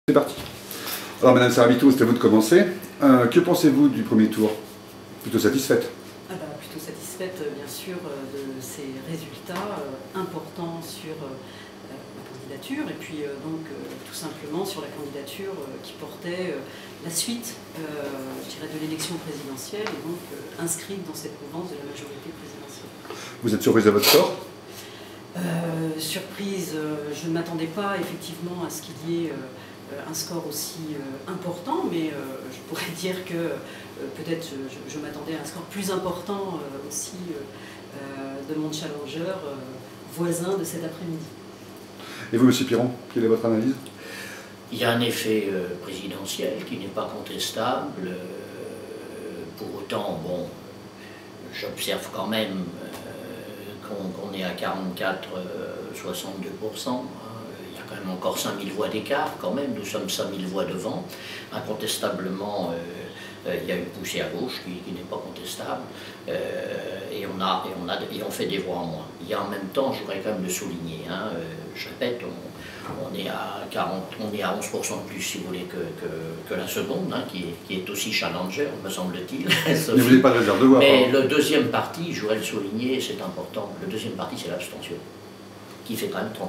C'est parti. Alors Madame Saravito, c'est à vous de commencer. Que pensez-vous du premier tour? Plutôt satisfaite? Plutôt satisfaite, bien sûr, de ces résultats importants sur la candidature et puis donc tout simplement sur la candidature qui portait la suite, je dirais, de l'élection présidentielle et donc inscrite dans cette mouvance de la majorité présidentielle. Vous êtes surprise à votre sort? Surprise, je ne m'attendais pas effectivement à ce qu'il y ait un score aussi important, mais je pourrais dire que peut-être je m'attendais à un score plus important aussi de mon challenger voisin de cet après-midi. Et vous, Monsieur Piron, quelle est votre analyse? Il y a un effet présidentiel qui n'est pas contestable. Pour autant, bon, j'observe quand même qu'on est à 44,62%. Il y a quand même encore 5000 voix d'écart, quand même, nous sommes 5000 voix devant. Incontestablement, il y a une poussée à gauche qui n'est pas contestable, et on fait des voix en moins. Il y a en même temps, je voudrais quand même le souligner, je répète, on est à 11% de plus, si vous voulez, que la seconde, qui est aussi challenger, me semble-t-il. Mais vous n'avez pas de réserve de voix. Mais le deuxième parti, je voudrais le souligner, c'est important, le deuxième parti, c'est l'abstention, qui fait quand même 39,5%.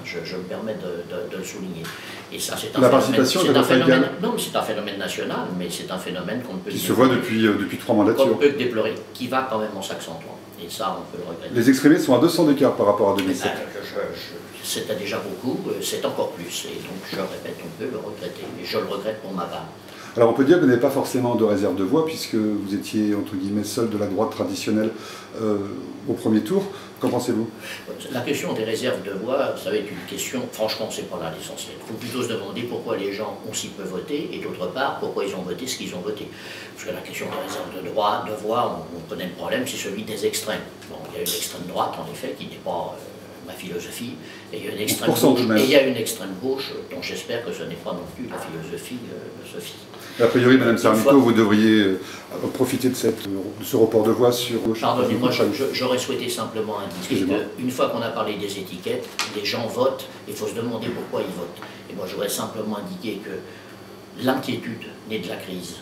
Je me permets de le souligner. Et ça, c'est un phénomène, non, c'est un phénomène national, mais c'est un phénomène qu'on ne peut qui se voit depuis 3 mandatures. Qu'on peut déplorer, qui va quand même en s'accentuant. Et ça, on peut le regretter. Les extrémistes sont à 200 d'écart par rapport à 2007. C'était déjà beaucoup, c'est encore plus. Et donc, je répète, on peut le regretter. Et je le regrette pour ma part. Alors on peut dire que vous n'avez pas forcément de réserve de voix puisque vous étiez entre guillemets seul de la droite traditionnelle au premier tour. Qu'en pensez-vous? La question des réserves de voix, ça va être une question, franchement, c'est pas là l'essentiel. Il faut plutôt se demander pourquoi les gens ont si peu voté et d'autre part, pourquoi ils ont voté ce qu'ils ont voté. Parce que la question des réserves de voix, on connaît le problème, c'est celui des extrêmes. Bon, il y a une extrême droite, en effet, qui n'est pas ma philosophie, et il y a une extrême gauche, dont j'espère que ce n'est pas non plus la philosophie de Sophie. A priori, Madame Saravito, vous devriez profiter de ce report de voix sur... Pardonnez-moi, j'aurais souhaité simplement indiquer qu'une fois qu'on a parlé des étiquettes, les gens votent, il faut se demander pourquoi ils votent. Et moi, je voudrais simplement indiquer que l'inquiétude naît de la crise,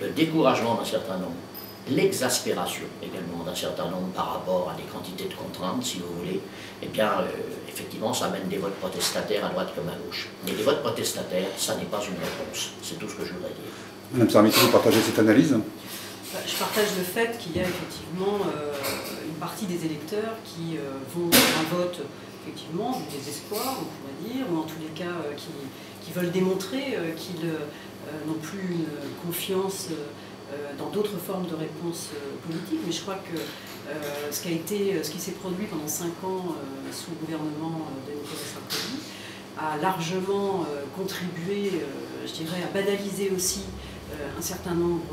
le découragement d'un certain nombre, l'exaspération également d'un certain nombre par rapport à des quantités de contraintes, si vous voulez, eh bien, effectivement, ça amène des votes protestataires à droite comme à gauche. Mais les votes protestataires, ça n'est pas une réponse. C'est tout ce que je voudrais dire. Madame Saravito, vous partagez cette analyse? Je partage le fait qu'il y a effectivement une partie des électeurs qui vont à un vote, effectivement, du désespoir, on pourrait dire, ou en tous les cas qui veulent démontrer qu'ils n'ont plus une confiance dans d'autres formes de réponses politiques, mais je crois que ce qui s'est produit pendant 5 ans sous le gouvernement de Nicolas Sarkozy a largement contribué, je dirais, à banaliser aussi un certain nombre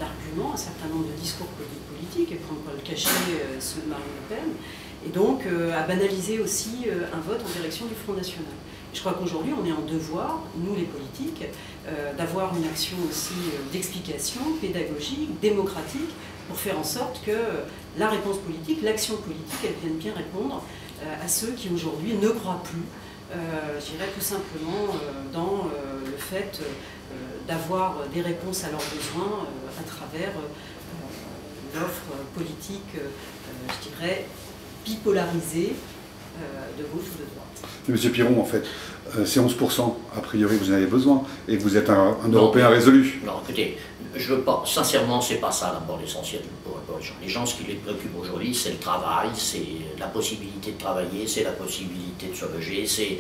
d'arguments, un certain nombre de discours politiques, et pour ne pas le cacher, ceux de Marine Le Pen, et donc à banaliser aussi un vote en direction du Front National. Je crois qu'aujourd'hui, on est en devoir, nous les politiques, d'avoir une action aussi d'explication, pédagogique, démocratique, pour faire en sorte que la réponse politique, l'action politique, elle vienne bien répondre à ceux qui aujourd'hui ne croient plus, je dirais tout simplement, dans le fait d'avoir des réponses à leurs besoins à travers l'offre politique, je dirais, bipolarisée, de gauche ou de droite. Monsieur Piron, en fait, c'est 11%, a priori vous en avez besoin, et vous êtes un Européen résolu. Non, écoutez, je veux pas, sincèrement, c'est pas ça d'abord l'essentiel pour les gens. Les gens, ce qui les préoccupe aujourd'hui, c'est le travail, c'est la possibilité de travailler, c'est la possibilité de se loger, c'est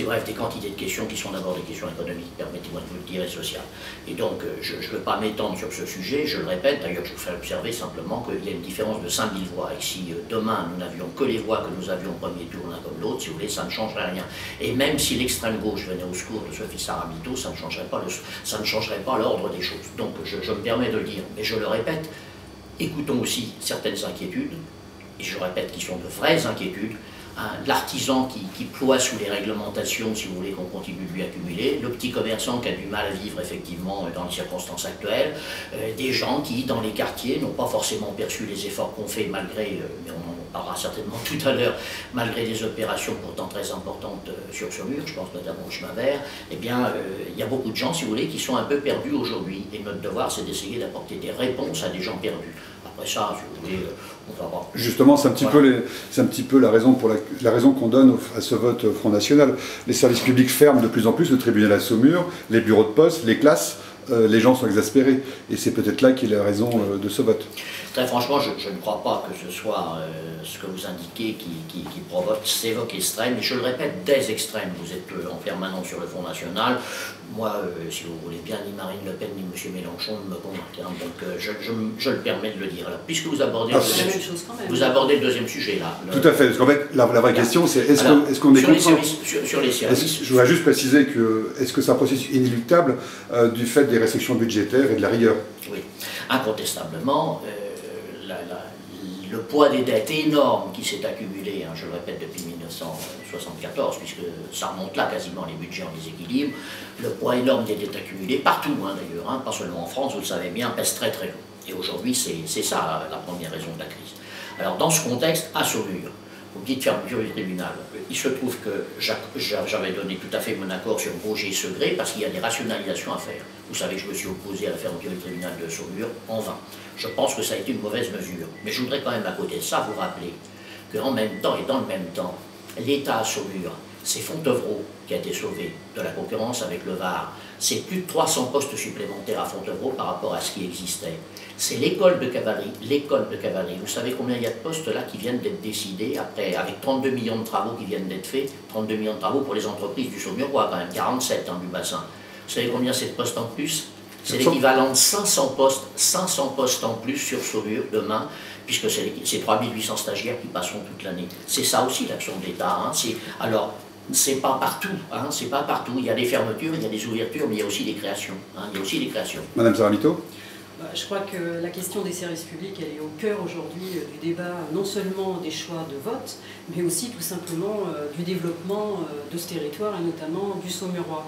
bref, des quantités de questions qui sont d'abord des questions économiques, permettez-moi de vous le dire, et sociales. Et donc, je ne veux pas m'étendre sur ce sujet, je le répète, d'ailleurs, je vous fais observer simplement qu'il y a une différence de 5000 voix, et que si demain, nous n'avions que les voix que nous avions au premier tour, l'un comme l'autre, si vous voulez, ça ne changerait rien. Et même si l'extrême gauche venait au secours de Sophie Saravito, ça ne changerait pas l'ordre des choses. Donc je me permets de le dire, mais je le répète, écoutons aussi certaines inquiétudes, et je répète qu'ils sont de vraies inquiétudes, l'artisan qui ploie sous les réglementations, si vous voulez, qu'on continue de lui accumuler, le petit commerçant qui a du mal à vivre effectivement dans les circonstances actuelles, des gens qui, dans les quartiers, n'ont pas forcément perçu les efforts qu'on fait malgré, mais on parlera certainement tout à l'heure, malgré des opérations pourtant très importantes sur Saumur, je pense notamment au chemin vert, eh bien, il y a beaucoup de gens, si vous voulez, qui sont un peu perdus aujourd'hui. Et notre devoir, c'est d'essayer d'apporter des réponses à des gens perdus. Après ça, si vous voulez, on va voir. Justement, c'est un petit peu la raison qu'on donne à ce vote Front National. Les services publics ferment de plus en plus, le tribunal à Saumur, les bureaux de poste, les classes. Les gens sont exaspérés. Et c'est peut-être là qu'il est la raison de ce vote. Très franchement, je ne crois pas que ce soit ce que vous indiquez qui provoque ces votes extrêmes. Et je le répète, des extrêmes. Vous êtes en permanence sur le Front National. Moi, si vous voulez bien, ni Marine Le Pen ni M. Mélenchon ne me convainquent. Hein. Donc je le permets de le dire. Alors, puisque vous abordez, le deuxième sujet là. Tout à fait. Parce qu'en fait, la vraie question, c'est est-ce qu'on est contre... Sur les services. Je voudrais juste préciser que est-ce que c'est un processus inéluctable du fait des restrictions budgétaires et de la rigueur? Oui, incontestablement. Le poids des dettes énormes qui s'est accumulé, hein, je le répète, depuis 1974, puisque ça remonte là quasiment les budgets en déséquilibre, le poids énorme des dettes accumulées, partout hein, d'ailleurs, hein, pas seulement en France, vous le savez bien, pèse très très lourd. Et aujourd'hui, c'est ça la première raison de la crise. Alors dans ce contexte, à Saumur, vous me dites fermeture du tribunal. Il se trouve que j'avais donné tout à fait mon accord sur Roger Segré parce qu'il y a des rationalisations à faire. Vous savez que je me suis opposé à la fermeture du tribunal de Saumur en vain. Je pense que ça a été une mauvaise mesure. Mais je voudrais quand même à côté de ça vous rappeler qu'en même temps et dans le même temps, l'État à Saumur, c'est Fontevraud qui a été sauvé de la concurrence avec le Var. C'est plus de 300 postes supplémentaires à Fontevraud par rapport à ce qui existait. C'est l'école de cavalerie. Vous savez combien il y a de postes là qui viennent d'être décidés après, avec 32 millions de travaux qui viennent d'être faits, 32 millions de travaux pour les entreprises du Saumurois quand même, 47 hein, du bassin. Vous savez combien c'est de postes en plus? C'est l'équivalent de 500 postes en plus sur Saumur demain, puisque c'est 3800 stagiaires qui passeront toute l'année. C'est ça aussi l'action de l'État. Hein. Alors, c'est pas partout, hein, c'est pas partout. Il y a des fermetures, il y a des ouvertures, mais il y a aussi des créations. Hein, il y a aussi des créations. Madame Zaramito? Je crois que la question des services publics, elle est au cœur aujourd'hui du débat, non seulement des choix de vote, mais aussi tout simplement du développement de ce territoire, et notamment du Saumurois.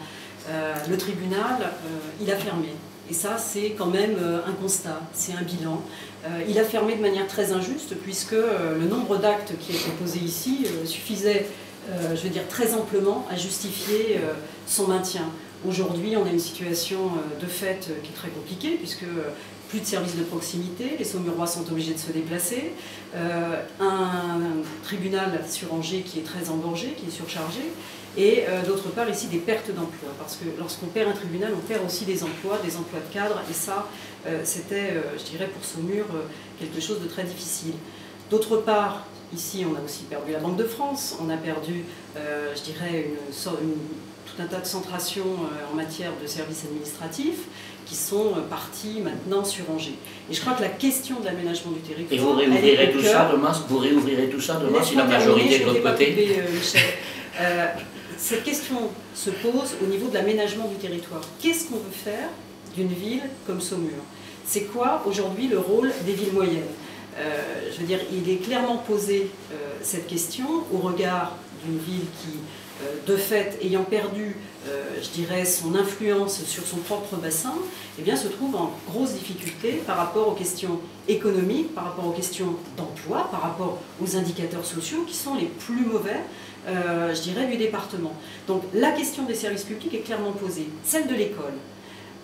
Le tribunal, il a fermé. Et ça, c'est quand même un constat, c'est un bilan. Il a fermé de manière très injuste, puisque le nombre d'actes qui étaient posés ici suffisait, je veux dire, très amplement à justifier son maintien. Aujourd'hui, on a une situation de fait qui est très compliquée, puisque plus de services de proximité, les Saumurois sont obligés de se déplacer, un tribunal sur Angers qui est très engorgé, qui est surchargé, et d'autre part ici des pertes d'emplois, parce que lorsqu'on perd un tribunal, on perd aussi des emplois de cadres, et ça, c'était, je dirais, pour Saumur, quelque chose de très difficile. D'autre part, ici, on a aussi perdu la Banque de France, on a perdu, je dirais, tout un tas de centrations en matière de services administratifs qui sont partis maintenant sur Angers. Et je crois que la question de l'aménagement du territoire... Et vous réouvrirez tout ça demain, si la majorité est de votre côté. Cette question se pose au niveau de l'aménagement du territoire. Qu'est-ce qu'on veut faire d'une ville comme Saumur? C'est quoi aujourd'hui le rôle des villes moyennes? Je veux dire, il est clairement posé cette question au regard d'une ville qui, de fait, ayant perdu, je dirais, son influence sur son propre bassin, eh bien, se trouve en grosse difficulté par rapport aux questions économiques, par rapport aux questions d'emploi, par rapport aux indicateurs sociaux qui sont les plus mauvais, je dirais, du département. Donc, la question des services publics est clairement posée. Celle de l'école.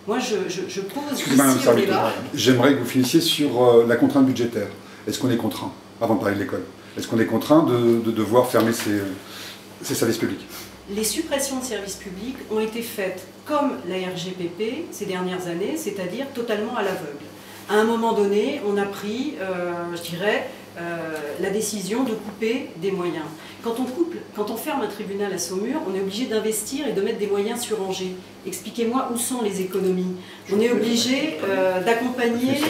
Moi, je pose ici au débat... J'aimerais que vous finissiez sur la contrainte budgétaire. Est-ce qu'on est contraint, avant de parler de l'école, est-ce qu'on est contraint de devoir fermer ces services publics? Les suppressions de services publics ont été faites comme la RGPP ces dernières années, c'est-à-dire totalement à l'aveugle. À un moment donné, on a pris, je dirais, la décision de couper des moyens. Quand on ferme un tribunal à Saumur, on est obligé d'investir et de mettre des moyens sur Angers. Expliquez-moi où sont les économies. On est obligé d'accompagner,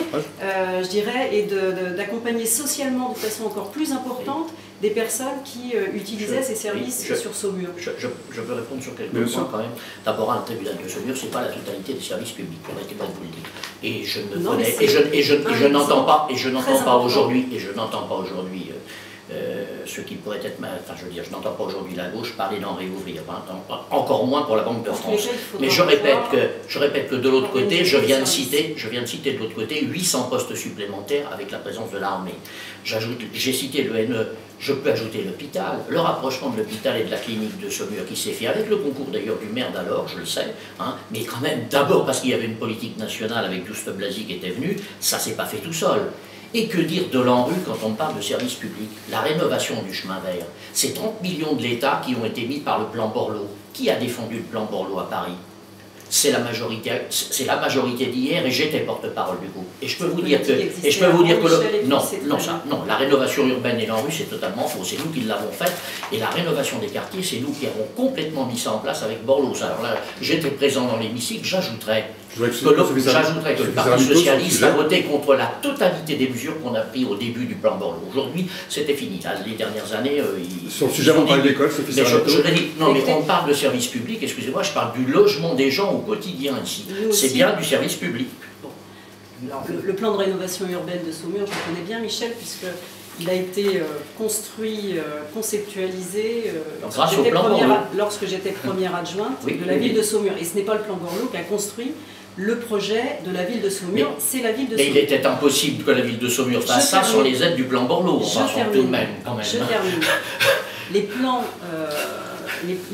je dirais, et d'accompagner socialement de façon encore plus importante des personnes qui utilisaient ces services sur Saumur. Je veux répondre sur quelques points quand même. D'abord, un tribunal de Saumur, ce n'est pas la totalité des services publics, permettez-moi de vous le dire. Et je n'entends pas aujourd'hui ce qui pourrait être, enfin je veux dire, je n'entends pas aujourd'hui la gauche parler d'en réouvrir, hein, encore moins pour la Banque de France. Mais je répète que de l'autre côté, je viens de citer de l'autre côté 800 postes supplémentaires avec la présence de l'armée. J'ai cité le NE, je peux ajouter l'hôpital, le rapprochement de l'hôpital et de la clinique de Saumur qui s'est fait avec le concours d'ailleurs du maire d'alors, je le sais, hein, mais quand même d'abord parce qu'il y avait une politique nationale avec Douste Blazy qui était venu, ça s'est pas fait tout seul. Et que dire de l'ANRU quand on parle de services publics? La rénovation du chemin vert, c'est 30 millions de l'État qui ont été mis par le plan Borloo. Qui a défendu le plan Borloo à Paris? C'est la majorité d'hier et j'étais porte-parole du groupe. Et je peux vous dire que, non, la rénovation urbaine et l'ANRU c'est totalement faux. C'est nous qui l'avons faite et la rénovation des quartiers c'est nous qui avons complètement mis ça en place avec Borloo. Alors là, j'étais présent dans l'hémicycle, j'ajouterais que le Parti Socialiste a voté contre la totalité des mesures qu'on a prises au début du plan Borloo. Aujourd'hui, c'était fini. Là, les dernières années, sur le sujet, on parle de l'école, Sophie Saramato. Non, mais on parle de service public, excusez-moi, je parle du logement des gens au quotidien ici. C'est bien du service public. Bon. Alors, le plan de rénovation urbaine de Saumur, je le connais bien, Michel, puisqu'il a été construit, conceptualisé lorsque j'étais première adjointe de la ville de Saumur. Et ce n'est pas le plan Borloo qui a construit le projet de la ville de Saumur, c'est la ville de Saumur. Mais il était impossible que la ville de Saumur fasse ça sans les aides du plan Borloo. Tout de même, quand même. Je termine. Les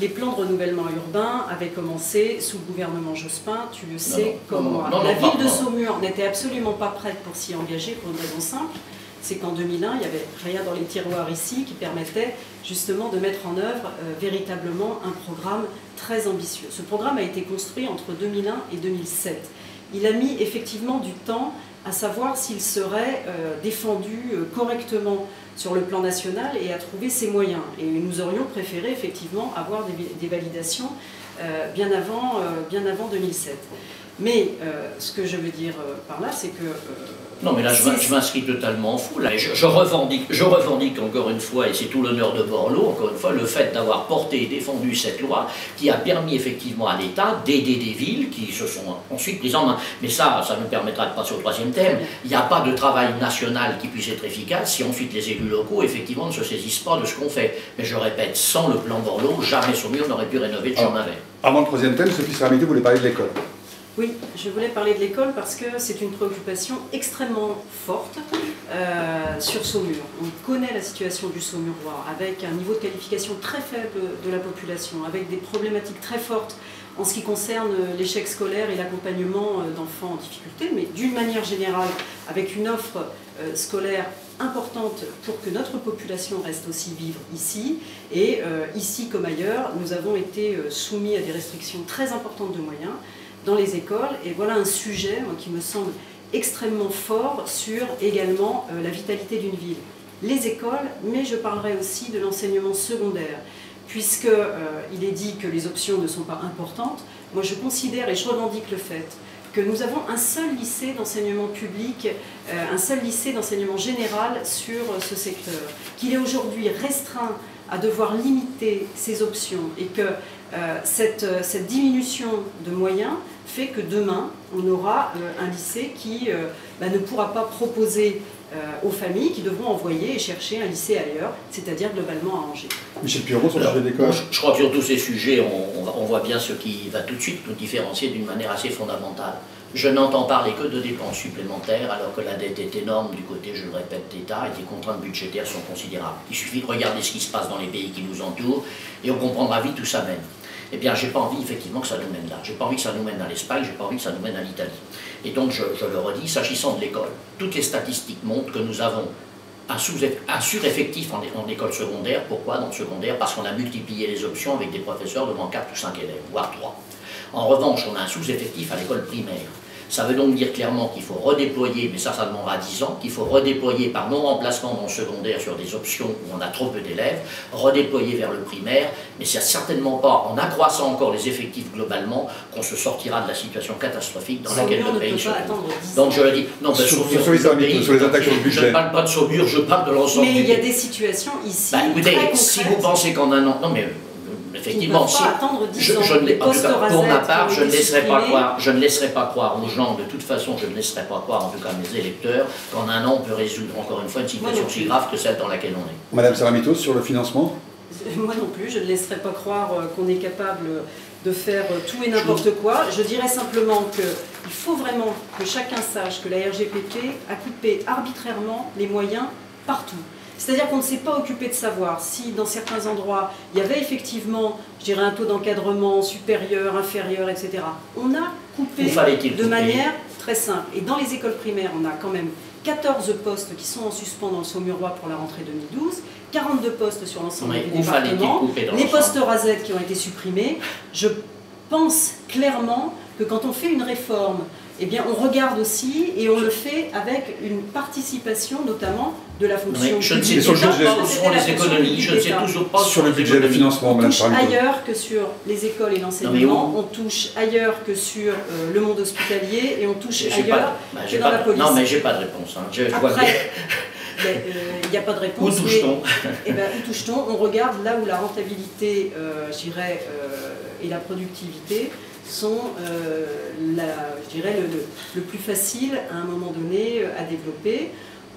plans de renouvellement urbain avaient commencé sous le gouvernement Jospin, tu le sais comme moi. La ville de Saumur n'était absolument pas prête pour s'y engager pour une raison simple, c'est qu'en 2001, il n'y avait rien dans les tiroirs ici qui permettait justement de mettre en œuvre véritablement un programme très ambitieux. Ce programme a été construit entre 2001 et 2007. Il a mis effectivement du temps à savoir s'il serait défendu correctement sur le plan national et à trouver ses moyens. Et nous aurions préféré effectivement avoir des validations bien avant 2007. Mais ce que je veux dire par là, c'est que... non, mais là, je m'inscris totalement en fou. Là, je revendique encore une fois, et c'est tout l'honneur de Borloo, encore une fois, le fait d'avoir porté et défendu cette loi qui a permis effectivement à l'État d'aider des villes qui se sont ensuite prises en main. Mais ça nous permettra de passer au troisième thème. Il n'y a pas de travail national qui puisse être efficace si ensuite les élus locaux, effectivement, ne se saisissent pas de ce qu'on fait. Mais je répète, sans le plan Borloo, jamais Saumur n'aurait pu rénover le chemin vert. Avant le troisième thème, Sophie Saramato voulait parler de l'école. Oui, je voulais parler de l'école parce que c'est une préoccupation extrêmement forte sur Saumur. On connaît la situation du Saumurois avec un niveau de qualification très faible de la population, avec des problématiques très fortes en ce qui concerne l'échec scolaire et l'accompagnement d'enfants en difficulté, mais d'une manière générale, avec une offre scolaire importante pour que notre population reste aussi vivre ici. Et ici comme ailleurs, nous avons été soumis à des restrictions très importantes de moyens dans les écoles, et voilà un sujet qui me semble extrêmement fort sur également la vitalité d'une ville. Les écoles, mais je parlerai aussi de l'enseignement secondaire, puisqu'il est dit que les options ne sont pas importantes. Moi je considère et je revendique le fait que nous avons un seul lycée d'enseignement public, un seul lycée d'enseignement général sur ce secteur, qu'il est aujourd'hui restreint à devoir limiter ses options et que cette diminution de moyens fait que demain, on aura un lycée qui ne pourra pas proposer aux familles qui devront envoyer et chercher un lycée ailleurs, c'est-à-dire globalement à Angers. Michel Piron, sur le sujet d'école. Je crois que sur tous ces sujets, on voit bien ce qui va tout de suite nous différencier d'une manière assez fondamentale. Je n'entends parler que de dépenses supplémentaires, alors que la dette est énorme du côté, je le répète, d'État, et des contraintes budgétaires sont considérables. Il suffit de regarder ce qui se passe dans les pays qui nous entourent, et on comprendra vite où ça mène. Eh bien, j'ai pas envie effectivement que ça nous mène là. J'ai pas envie que ça nous mène à l'Espagne, j'ai pas envie que ça nous mène à l'Italie. Et donc, je le redis, s'agissant de l'école, toutes les statistiques montrent que nous avons un sureffectif en école secondaire. Pourquoi dans le secondaire? Parce qu'on a multiplié les options avec des professeurs devant 4 ou 5 élèves, voire 3. En revanche, on a un sous-effectif à l'école primaire. Ça veut donc dire clairement qu'il faut redéployer, mais ça demandera 10 ans, qu'il faut redéployer par non-remplacement dans le secondaire sur des options où on a trop peu d'élèves, redéployer vers le primaire, mais c'est certainement pas en accroissant encore les effectifs globalement qu'on se sortira de la situation catastrophique dans laquelle le pays se trouve. Donc je le dis, non, sur les attaques sur le budget. Je ne parle pas de Saumur, je parle de l'ensemble. Mais il y a des situations ici. Écoutez, si vous pensez qu'en un an, non mais effectivement, qui ne peuvent pas attendre 10 ans. En tout cas, pour ma part, je ne laisserai pas croire aux gens, de toute façon, je ne laisserai pas croire, en tout cas à mes électeurs, qu'en un an on peut résoudre encore une fois une situation aussi grave que celle dans laquelle on est. Madame Saramitos, sur le financement? Moi non plus, je ne laisserai pas croire qu'on est capable de faire tout et n'importe quoi. Je dirais simplement qu'il faut vraiment que chacun sache que la RGPP a coupé arbitrairement les moyens partout. C'est-à-dire qu'on ne s'est pas occupé de savoir si dans certains endroits il y avait effectivement, je dirais, un taux d'encadrement supérieur, inférieur, etc. On a coupé de manière très simple. Et dans les écoles primaires, on a quand même 14 postes qui sont en suspens dans le Saumurois pour la rentrée 2012, 42 postes sur l'ensemble du département, les postes RASET qui ont été supprimés. Je pense clairement que quand on fait une réforme, eh bien, on regarde aussi et on le fait avec une participation notamment de la fonction publique. Je ne sais toujours pas où seront les économies, je ne sais toujours pas sur le budget de financement. On touche ailleurs que sur les écoles et l'enseignement, on touche ailleurs que sur le monde hospitalier et on touche ailleurs que dans la police. Non, mais j'ai pas de réponse. Après, il n'y a pas de réponse. Où touche-t-on? Où touche-t-on? On regarde là où la rentabilité, je dirais, et la productivité sont, je dirais, le plus facile à un moment donné à développer.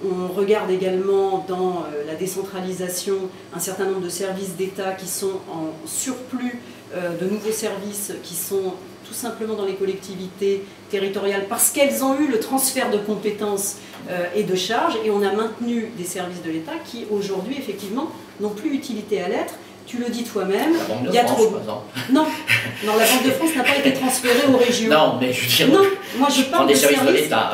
On regarde également dans la décentralisation un certain nombre de services d'État qui sont en surplus de nouveaux services qui sont tout simplement dans les collectivités territoriales parce qu'elles ont eu le transfert de compétences et de charges, et on a maintenu des services de l'État qui aujourd'hui effectivement n'ont plus utilité à l'être. Tu le dis toi-même. La Banque de France, par exemple. Non, la Banque de France n'a pas été transférée aux régions. Non, mais je veux dire, non, moi je parle des services de l'État.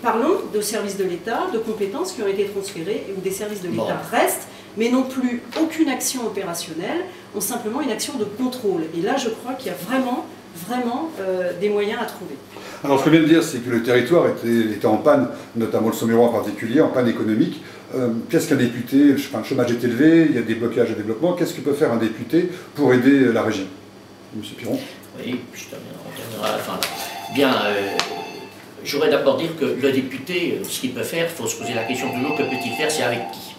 Parlons de services de l'État, de compétences qui ont été transférées, où des services de l'État restent, mais n'ont plus aucune action opérationnelle, ont simplement une action de contrôle. Et là, je crois qu'il y a vraiment des moyens à trouver. Alors, ce que je viens de dire, c'est que le territoire était en panne, notamment le Saumurois en particulier, en panne économique. Qu'est-ce qu'un député, le chômage est élevé, il y a des blocages de développement, qu'est-ce que peut faire un député pour aider la région? Monsieur Piron? Oui, je terminerai à la fin. Bien, j'aurais d'abord dire que le député, ce qu'il peut faire, il faut se poser la question toujours, que peut-il faire, c'est avec qui?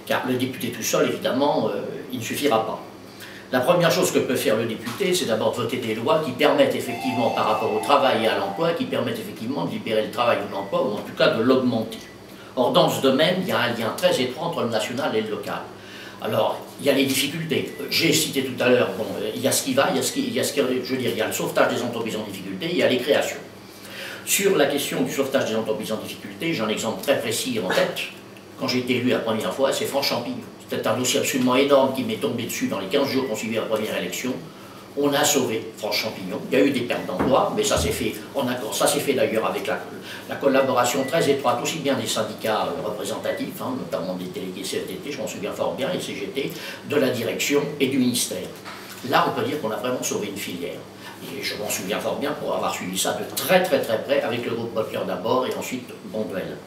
Car le député tout seul, évidemment, il ne suffira pas. La première chose que peut faire le député, c'est d'abord voter des lois qui permettent effectivement, par rapport au travail et à l'emploi, qui permettent effectivement de libérer le travail ou l'emploi, ou en tout cas de l'augmenter. Or, dans ce domaine, il y a un lien très étroit entre le national et le local. Alors, il y a les difficultés. J'ai cité tout à l'heure, bon, il y a ce qui va, il y a le sauvetage des entreprises en difficulté, il y a les créations. Sur la question du sauvetage des entreprises en difficulté, j'ai un exemple très précis en tête. Quand j'ai été élu la première fois, c'est France Champignon. C'était un dossier absolument énorme qui m'est tombé dessus dans les 15 jours qui ont suivi la première élection. On a sauvé France Champignon. Il y a eu des pertes d'emploi, mais ça s'est fait en accord. Ça s'est fait d'ailleurs avec la collaboration très étroite, aussi bien des syndicats représentatifs, notamment des délégués CFDT, je m'en souviens fort bien, et CGT, de la direction et du ministère. Là, on peut dire qu'on a vraiment sauvé une filière. Et je m'en souviens fort bien pour avoir suivi ça de très très très près avec le groupe Butler d'abord et ensuite Bonduel.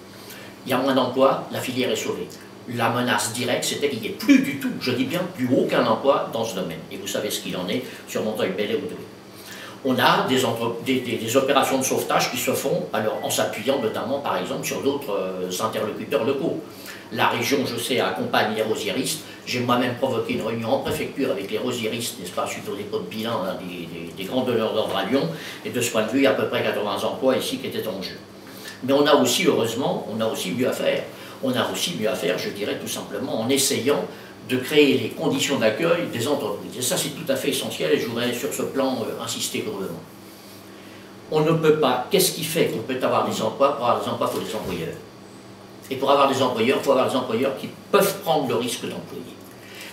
Il y a moins d'emplois, la filière est sauvée. La menace directe, c'était qu'il n'y ait plus du tout, je dis bien plus aucun emploi dans ce domaine. Et vous savez ce qu'il en est sur Montreuil-Bel et Audoué. On a des opérations de sauvetage qui se font alors, en s'appuyant notamment, par exemple, sur d'autres interlocuteurs locaux. La région, je sais, accompagne les rosiéristes. J'ai moi-même provoqué une réunion en préfecture avec les rosiéristes, n'est-ce pas, suite au dépôt de bilan des grands donneurs d'ordre à Lyon. Et de ce point de vue, il y a à peu près 80 emplois ici qui étaient en jeu. Mais on a aussi, heureusement, on a aussi mieux à faire. On a aussi mieux à faire, je dirais tout simplement, en essayant de créer les conditions d'accueil des entreprises. Et ça, c'est tout à fait essentiel, et je voudrais sur ce plan insister lourdement. On ne peut pas, qu'est-ce qui fait qu'on peut avoir des emplois? Pour avoir des emplois, il faut des employeurs. Et pour avoir des employeurs, il faut avoir des employeurs qui peuvent prendre le risque d'employer.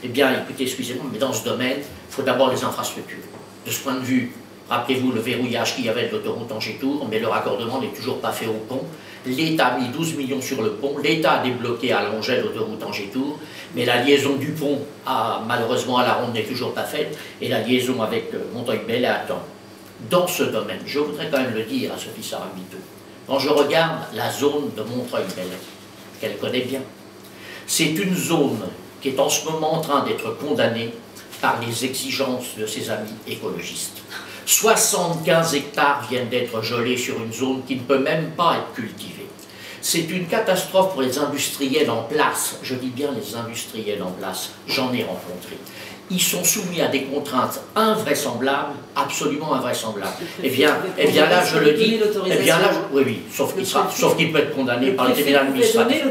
Eh bien, écoutez, excusez-moi, mais dans ce domaine, il faut d'abord les infrastructures. De ce point de vue, rappelez-vous le verrouillage qu'il y avait de l'autoroute Angers-Tours, mais le raccordement n'est toujours pas fait au pont. L'État a mis 12 millions sur le pont, l'État a débloqué à Longel l'autoroute Angers-Tours, mais la liaison du pont, malheureusement à la ronde, n'est toujours pas faite, et la liaison avec Montreuil-Bel attend. Dans ce domaine, je voudrais quand même le dire à Sophie Saramitos, quand je regarde la zone de Montreuil-Bel, qu'elle connaît bien, c'est une zone qui est en ce moment en train d'être condamnée par les exigences de ses amis écologistes. 75 hectares viennent d'être gelés sur une zone qui ne peut même pas être cultivée. C'est une catastrophe pour les industriels en place, je dis bien les industriels en place, j'en ai rencontré. ils sont soumis à des contraintes invraisemblables, absolument invraisemblables. Eh bien là, je le dis, oui, sauf qu'il peut être condamné par les tribunaux administratifs.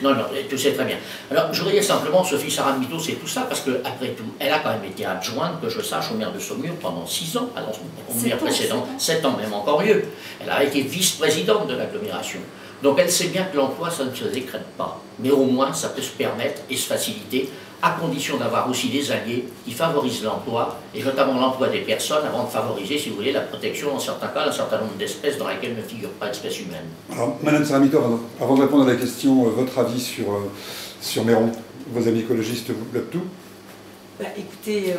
Non, tu sais très bien. Alors, je voudrais dire simplement, Sophie Sarah-Mito, c'est tout ça, parce qu'après tout, elle a quand même été adjointe, que je sache, au maire de Saumur pendant 6 ans, alors au maire précédent, 7 ans, même encore mieux. Elle a été vice-présidente de l'agglomération. Donc elle sait bien que l'emploi, ça ne se décrète pas. Mais au moins, ça peut se permettre et se faciliter, à condition d'avoir aussi des alliés qui favorisent l'emploi, et notamment l'emploi des personnes, avant de favoriser, si vous voulez, la protection, dans certains cas, d'un certain nombre d'espèces dans lesquelles ne figure pas l'espèce humaine. Alors, Madame Sarah-Mito, avant de répondre à la question, votre avis sur Méron, vos amis écologistes vous bloquent tout? Écoutez,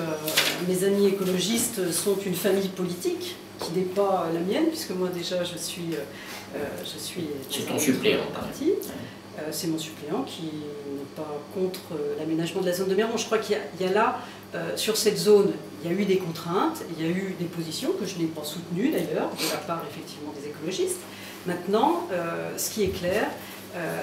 mes amis écologistes sont une famille politique qui n'est pas la mienne, puisque moi déjà je suis c'est ton suppléant, parti. C'est mon suppléant qui n'est pas contre l'aménagement de la zone de Méron. Je crois qu'il y a là, sur cette zone, il y a eu des contraintes, il y a eu des positions que je n'ai pas soutenues d'ailleurs, de la part effectivement des écologistes. Maintenant, ce qui est clair,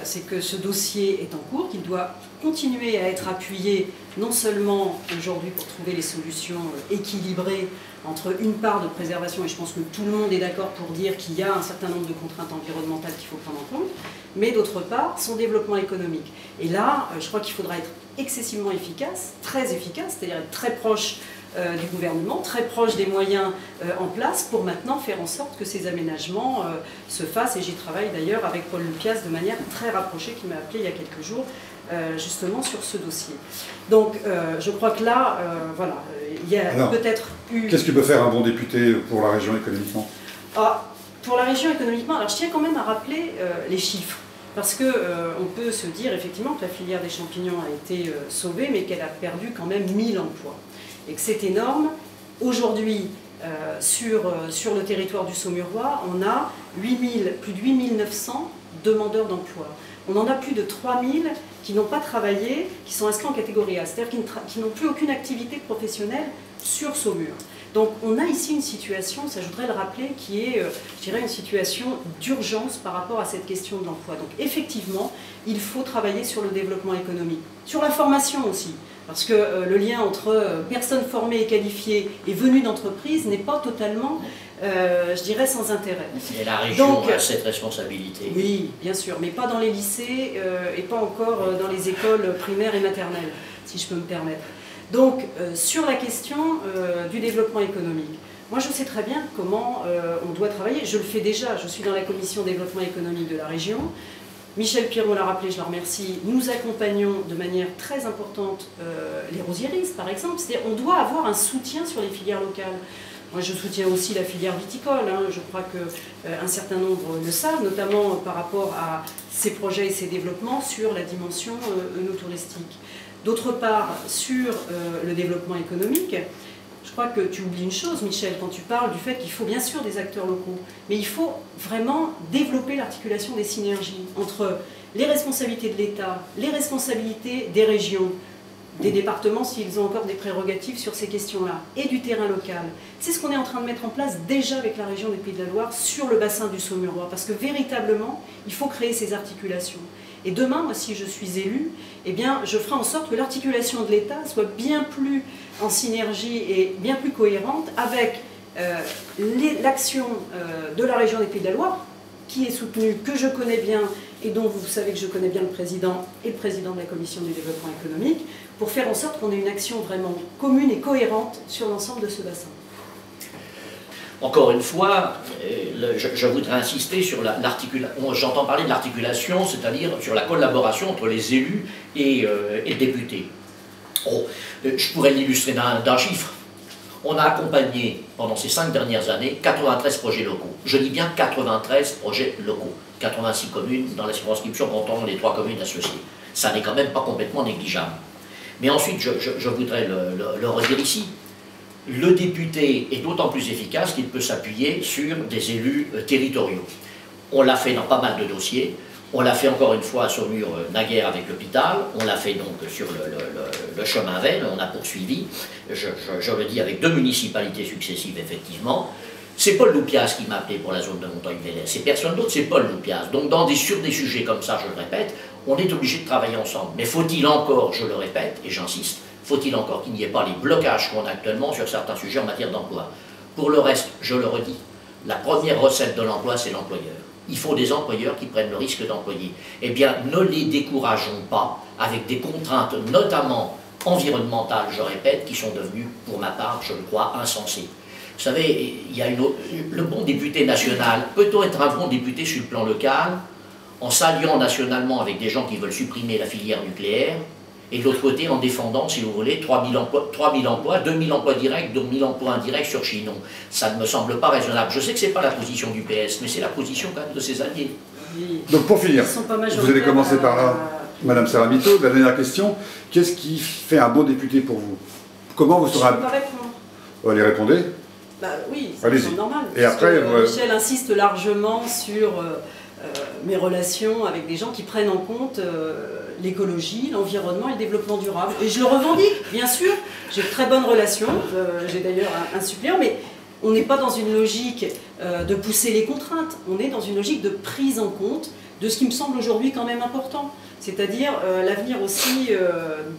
c'est que ce dossier est en cours, qu'il doit continuer à être appuyé, non seulement aujourd'hui pour trouver les solutions équilibrées entre une part de préservation, et je pense que tout le monde est d'accord pour dire qu'il y a un certain nombre de contraintes environnementales qu'il faut prendre en compte, mais d'autre part, son développement économique. Et là, je crois qu'il faudra être excessivement efficace, c'est-à-dire être très proche du gouvernement, très proche des moyens en place pour maintenant faire en sorte que ces aménagements se fassent. Et j'y travaille d'ailleurs avec Paul Lupias de manière très rapprochée, qui m'a appelé il y a quelques jours justement sur ce dossier. Donc je crois que là, voilà, il y a peut-être eu... Qu'est-ce que peut faire un bon député pour la région économiquement? Pour la région économiquement, alors je tiens quand même à rappeler les chiffres. Parce qu'on peut se dire effectivement que la filière des champignons a été sauvée, mais qu'elle a perdu quand même 1000 emplois. Et que c'est énorme. Aujourd'hui, sur le territoire du Saumurois, on a plus de 8900 demandeurs d'emploi. On en a plus de 3000 qui n'ont pas travaillé, qui sont inscrits en catégorie A, c'est-à-dire qui n'ont plus aucune activité professionnelle sur Saumur. Donc on a ici une situation, ça je voudrais le rappeler, qui est, je dirais, une situation d'urgence par rapport à cette question de l'emploi. Donc effectivement, il faut travailler sur le développement économique, sur la formation aussi, parce que le lien entre personnes formées et qualifiées et venues d'entreprise n'est pas totalement, je dirais, sans intérêt. Et la région a cette responsabilité. Oui, bien sûr, mais pas dans les lycées et pas encore dans les écoles primaires et maternelles, si je peux me permettre. Donc, sur la question du développement économique, moi je sais très bien comment on doit travailler. Je le fais déjà, je suis dans la commission développement économique de la région. Michel Piron l'a rappelé, je le remercie, nous accompagnons de manière très importante les rosieristes par exemple. C'est-à-dire on doit avoir un soutien sur les filières locales. Moi je soutiens aussi la filière viticole, je crois qu'un certain nombre le savent, notamment par rapport à ces projets et ces développements sur la dimension œnotouristique. D'autre part, sur le développement économique, je crois que tu oublies une chose, Michel, quand tu parles du fait qu'il faut bien sûr des acteurs locaux, mais il faut vraiment développer l'articulation des synergies entre les responsabilités de l'État, les responsabilités des régions, des départements s'ils ont encore des prérogatives sur ces questions-là, et du terrain local. C'est ce qu'on est en train de mettre en place déjà avec la région des Pays de la Loire sur le bassin du Saumurois, parce que véritablement, il faut créer ces articulations. Et demain, moi, si je suis élue, eh bien, je ferai en sorte que l'articulation de l'État soit bien plus en synergie et bien plus cohérente avec l'action de la région des Pays de la Loire, qui est soutenue, que je connais bien, et dont vous savez que je connais bien le président et le président de la Commission du développement économique, pour faire en sorte qu'on ait une action vraiment commune et cohérente sur l'ensemble de ce bassin. Encore une fois, je voudrais insister sur l'articulation. J'entends parler de l'articulation, c'est-à-dire sur la collaboration entre les élus et le député. Je pourrais l'illustrer d'un chiffre. On a accompagné, pendant ces 5 dernières années, 93 projets locaux. Je dis bien 93 projets locaux. 86 communes dans la circonscription comptant les 3 communes associées. Ça n'est quand même pas complètement négligeable. Mais ensuite, je voudrais le redire ici. Le député est d'autant plus efficace qu'il peut s'appuyer sur des élus territoriaux. On l'a fait dans pas mal de dossiers. On l'a fait encore une fois à Saumur naguère avec l'hôpital. On l'a fait donc sur le chemin Veynes. On a poursuivi, je le dis, avec 2 municipalités successives, effectivement. C'est Paul Lupias qui m'a appelé pour la zone de Montagne-Vélez. C'est personne d'autre, c'est Paul Lupias. Donc sur des sujets comme ça, je le répète, on est obligé de travailler ensemble. Mais faut-il encore, je le répète et j'insiste, Faut-il encore qu'il n'y ait pas les blocages qu'on a actuellement sur certains sujets en matière d'emploi. Pour le reste, je le redis, la première recette de l'emploi, c'est l'employeur. Il faut des employeurs qui prennent le risque d'employer. Eh bien, ne les décourageons pas avec des contraintes, notamment environnementales, je répète, qui sont devenues, pour ma part, je le crois, insensées. Vous savez, il y a le bon député national, peut-on être un bon député sur le plan local en s'alliant nationalement avec des gens qui veulent supprimer la filière nucléaire, et de l'autre côté en défendant, si vous voulez, 3000 emplois, 2000 emplois directs, 2000 emplois indirects sur Chinon. Ça ne me semble pas raisonnable. Je sais que ce n'est pas la position du PS, mais c'est la position quand même de ses alliés. Donc pour finir, vous allez commencer par là, Madame Saramito, la dernière question. Qu'est-ce qui fait un bon député pour vous? Comment vous serez... Je ne peux pas répondre. Allez, répondez. Bah, oui, c'est normal. Et après, Michel insiste largement sur mes relations avec des gens qui prennent en compte l'écologie, l'environnement et le développement durable. Et je le revendique, bien sûr. J'ai de très bonnes relations. J'ai d'ailleurs un suppléant, mais on n'est pas dans une logique de pousser les contraintes. On est dans une logique de prise en compte de ce qui me semble aujourd'hui quand même important. C'est-à-dire l'avenir aussi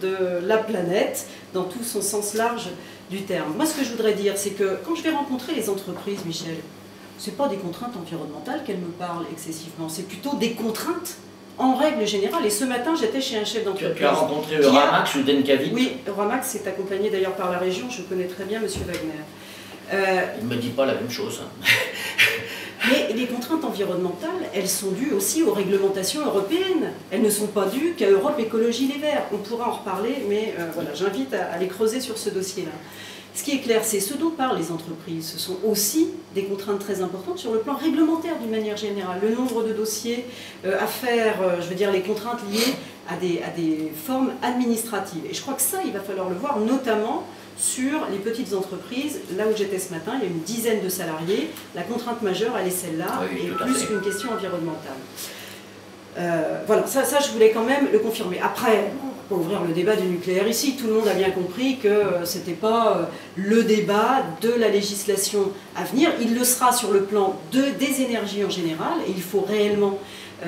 de la planète, dans tout son sens large du terme. Moi, ce que je voudrais dire, c'est que quand je vais rencontrer les entreprises, Michel, ce n'est pas des contraintes environnementales qu'elles me parlent excessivement, c'est plutôt des contraintes en règle générale. Et ce matin, j'étais chez un chef d'entreprise. Tu as rencontré Euramax ou Denkavik? Oui, Euramax est accompagné d'ailleurs par la région, je connais très bien M. Wagner. Il ne me dit pas la même chose. Mais les contraintes environnementales, elles sont dues aussi aux réglementations européennes. Elles ne sont pas dues qu'à Europe Écologie Les Verts. On pourra en reparler, mais voilà, j'invite à aller creuser sur ce dossier-là. Ce qui est clair, c'est ce dont parlent les entreprises. Ce sont aussi des contraintes très importantes sur le plan réglementaire d'une manière générale. Le nombre de dossiers à faire, je veux dire les contraintes liées à des formes administratives. Et je crois que ça, il va falloir le voir, notamment sur les petites entreprises. Là où j'étais ce matin, il y a une dizaine de salariés. La contrainte majeure, elle est celle-là, oui, et plus qu'une question environnementale. Voilà, ça je voulais quand même le confirmer. Après, on va ouvrir le débat du nucléaire ici. Tout le monde a bien compris que ce n'était pas le débat de la législation à venir. Il le sera sur le plan des énergies en général, et il faut réellement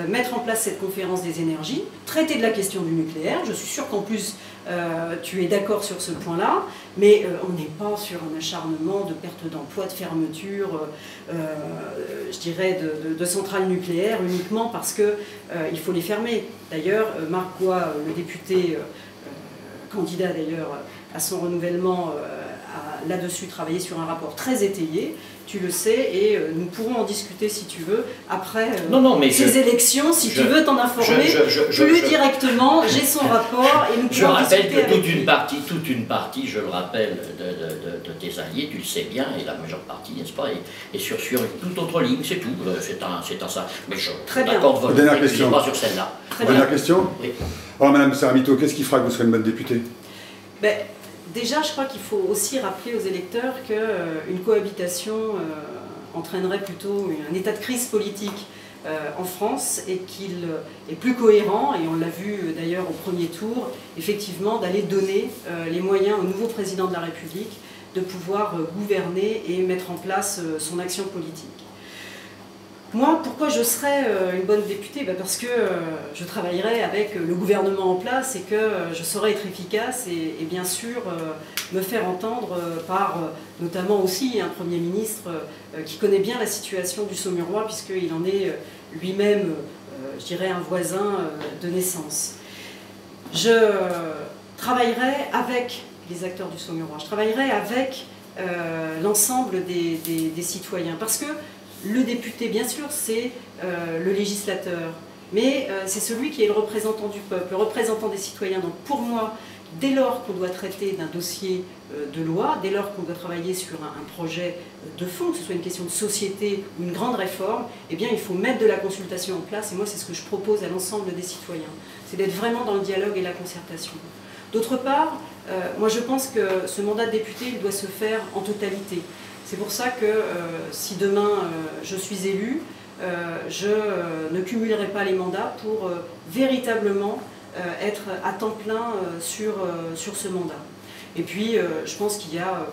mettre en place cette conférence des énergies, traiter de la question du nucléaire. Je suis sûre qu'en plus tu es d'accord sur ce point-là, mais on n'est pas sur un acharnement de perte d'emploi, de fermeture, je dirais, de centrales nucléaires uniquement parce qu'il faut les fermer. D'ailleurs, Marc Goy, le député candidat d'ailleurs à son renouvellement, a là-dessus travaillé sur un rapport très étayé. Tu le sais, et nous pourrons en discuter si tu veux après ces élections, si tu veux t'en informer plus directement. J'ai son rapport et nous pourrons en discuter. Je rappelle que toute une partie, je le rappelle, de tes alliés, tu le sais bien, et la majeure partie, n'est-ce pas, est sur une toute autre ligne, c'est tout. C'est un ça. Mais je t'accorde dernière question. Pas sur celle-là. Dernière question. Oui. Alors, Madame Saramito, qu'est-ce qui fera que vous serez une bonne députée? Déjà, je crois qu'il faut aussi rappeler aux électeurs qu'une cohabitation entraînerait plutôt un état de crise politique en France et qu'il est plus cohérent, et on l'a vu d'ailleurs au premier tour, effectivement, d'aller donner les moyens au nouveau président de la République de pouvoir gouverner et mettre en place son action politique. Moi, pourquoi je serais une bonne députée? Parce que je travaillerai avec le gouvernement en place et que je saurai être efficace et bien sûr me faire entendre par notamment aussi un Premier ministre qui connaît bien la situation du Saumurois puisqu'il en est lui-même, je dirais, un voisin de naissance. Je travaillerai avec les acteurs du Saumurois, je travaillerai avec l'ensemble des citoyens parce que le député, bien sûr, c'est le législateur, mais c'est celui qui est le représentant du peuple, le représentant des citoyens. Donc pour moi, dès lors qu'on doit traiter d'un dossier de loi, dès lors qu'on doit travailler sur un projet de fond, que ce soit une question de société ou une grande réforme, eh bien il faut mettre de la consultation en place, et moi c'est ce que je propose à l'ensemble des citoyens, c'est d'être vraiment dans le dialogue et la concertation. D'autre part, moi je pense que ce mandat de député, il doit se faire en totalité. C'est pour ça que si demain je suis élue, je ne cumulerai pas les mandats pour véritablement être à temps plein sur ce mandat. Et puis je pense qu'il y a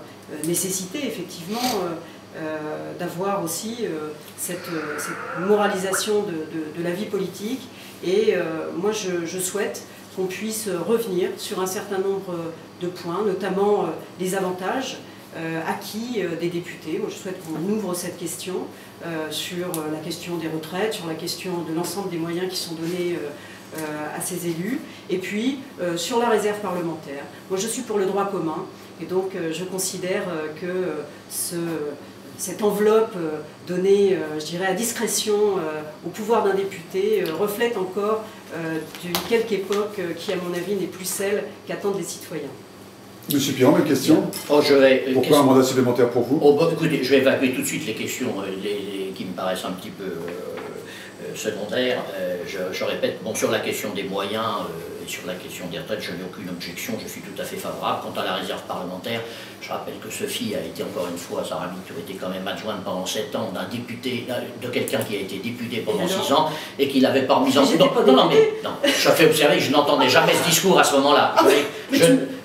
nécessité effectivement d'avoir aussi cette moralisation de la vie politique. Et moi je souhaite qu'on puisse revenir sur un certain nombre de points, notamment les avantages acquis des députés. Moi, je souhaite qu'on ouvre cette question sur la question des retraites, sur la question de l'ensemble des moyens qui sont donnés à ces élus, et puis sur la réserve parlementaire. Moi, je suis pour le droit commun, et donc je considère que cette enveloppe donnée, je dirais, à discrétion au pouvoir d'un député reflète encore d'une quelque époque qui, à mon avis, n'est plus celle qu'attendent les citoyens. Monsieur Piron, une question. Pourquoi un mandat supplémentaire pour vous? Écoutez, je vais évacuer tout de suite les questions qui me paraissent un petit peu secondaires. Je répète, bon, sur la question des moyens et sur la question des retraites, je n'ai aucune objection, je suis tout à fait favorable. Quant à la réserve parlementaire, je rappelle que Sophie a été encore une fois, Sarah Mitur était quand même adjointe pendant 7 ans d'un député, de quelqu'un qui a été député pendant 6 ans et qui l'avait pas remis en cause. Non, je fais observer, je n'entendais jamais ce discours à ce moment-là.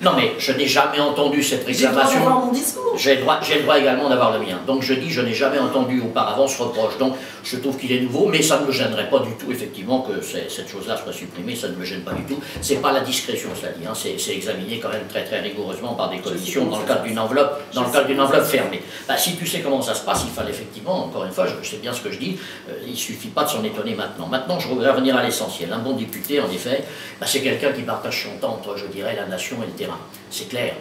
Non mais je n'ai jamais entendu cette réclamation. J'ai le droit également d'avoir le mien. Donc je dis, je n'ai jamais entendu auparavant ce reproche. Donc je trouve qu'il est nouveau, mais ça ne me gênerait pas du tout, effectivement, que cette chose-là soit supprimée, ça ne me gêne pas du tout. C'est pas la discrétion, cela dit, hein. C'est examiné quand même très très rigoureusement par des commissions dans le cadre d'une enveloppe, fermée. Bah, si tu sais comment ça se passe, il fallait effectivement, encore une fois, je sais bien ce que je dis, il ne suffit pas de s'en étonner maintenant. Maintenant, je voudrais revenir à l'essentiel. Un bon député, en effet, bah, c'est quelqu'un qui partage son temps entre, je dirais, la nation et le terrain. C'est clair.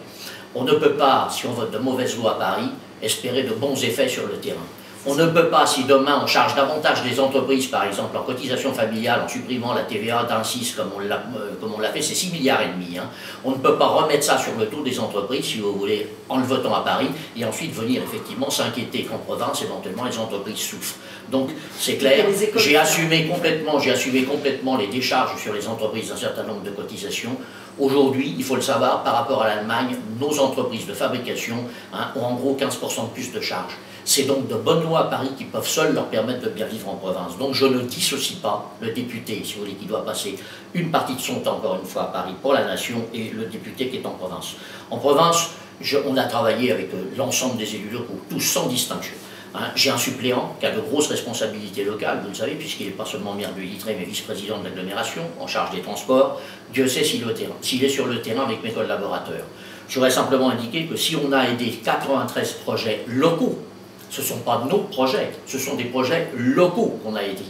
On ne peut pas, si on vote de mauvaises lois à Paris, espérer de bons effets sur le terrain. On ne peut pas, si demain on charge davantage les entreprises, par exemple en cotisation familiale, en supprimant la TVA d'un 6 comme on l'a fait, c'est 6,5 milliards. Hein. On ne peut pas remettre ça sur le dos des entreprises, si vous voulez, en le votant à Paris, et ensuite venir effectivement s'inquiéter qu'en province, éventuellement, les entreprises souffrent. Donc, c'est clair, j'ai assumé complètement les décharges sur les entreprises d'un certain nombre de cotisations. Aujourd'hui, il faut le savoir, par rapport à l'Allemagne, nos entreprises de fabrication ont en gros 15% de plus de charges. C'est donc de bonnes lois à Paris qui peuvent seules leur permettre de bien vivre en province. Donc je ne dissocie pas le député, si vous voulez, qui doit passer une partie de son temps, encore une fois, à Paris pour la nation, et le député qui est en province. En province, on a travaillé avec l'ensemble des élus locaux, tous sans distinction. J'ai un suppléant qui a de grosses responsabilités locales, vous le savez, puisqu'il n'est pas seulement maire de Littré, mais vice-président de l'agglomération, en charge des transports. Dieu sait s'il est sur le terrain avec mes collaborateurs. Je voudrais simplement indiquer que si on a aidé 93 projets locaux, ce ne sont pas nos projets, ce sont des projets locaux qu'on a aidés.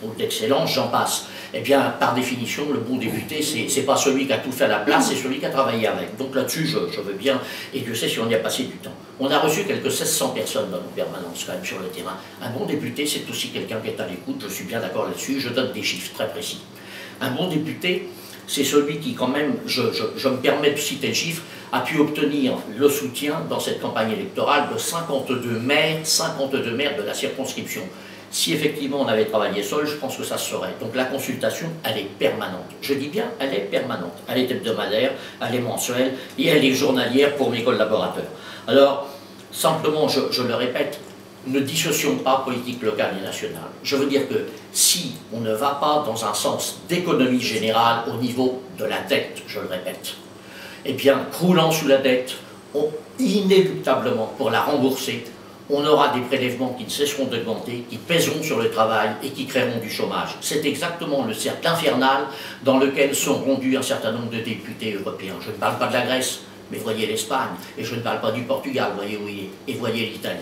Pour l'excellence, j'en passe. Eh bien, par définition, le bon député, c'est pas celui qui a tout fait à la place, c'est celui qui a travaillé avec. Donc là-dessus, je veux bien, et Dieu sait si on y a passé du temps. On a reçu quelques 1600 personnes dans nos permanences, quand même, sur le terrain. Un bon député, c'est aussi quelqu'un qui est à l'écoute, je suis bien d'accord là-dessus, je donne des chiffres très précis. Un bon député, c'est celui qui, quand même, je me permets de citer le chiffre, a pu obtenir le soutien dans cette campagne électorale de 52 maires de la circonscription. Si effectivement on avait travaillé seul, je pense que ça se saurait. Donc la consultation, elle est permanente. Je dis bien, elle est permanente. Elle est hebdomadaire, elle est mensuelle et elle est journalière pour mes collaborateurs. Alors, simplement, je le répète, ne dissocions pas politique locale et nationale. Je veux dire que si on ne va pas dans un sens d'économie générale au niveau de la dette, je le répète, eh bien, croulant sous la dette, inéluctablement, pour la rembourser, on aura des prélèvements qui ne cesseront d'augmenter, qui pèseront sur le travail et qui créeront du chômage. C'est exactement le cercle infernal dans lequel sont rendus un certain nombre de députés européens. Je ne parle pas de la Grèce, mais voyez l'Espagne, et je ne parle pas du Portugal, voyez où il est, et voyez l'Italie.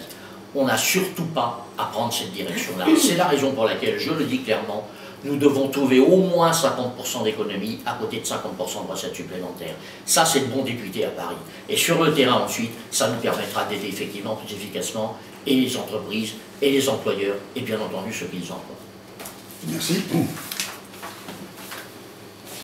On n'a surtout pas à prendre cette direction-là. C'est la raison pour laquelle, je le dis clairement, nous devons trouver au moins 50% d'économies à côté de 50% de recettes supplémentaires. Ça, c'est le bon député à Paris. Et sur le terrain, ensuite, ça nous permettra d'aider effectivement plus efficacement et les entreprises et les employeurs et bien entendu ceux qui les emploient. Merci.